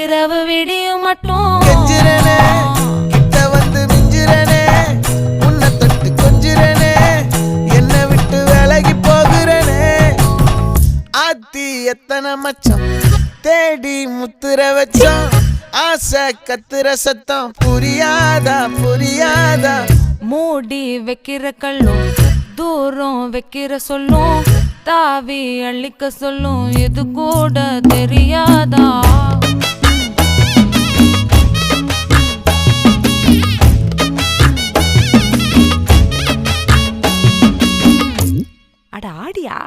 இரவு விடியும் மட்டும் கெஞ்சிரனே கிட்ட வந்து மிஞ்சிரனே உன்னை தொட்டு கொஞ்சிரனே என்னை விட்டு விலகி போகிறனே ஆத்தி எத்தனை மச்சம் தேடி முத்துற வச்சோம் ஆசை கத்துற சத்தம் புரியாதா புரியாதா மூடி வைக்கிற கல்லும் தூரம் வைக்கிற சொல்லும் தாவி அள்ளிக்க சொல்லும் இது கூட தெரியாதா அட ஆடியா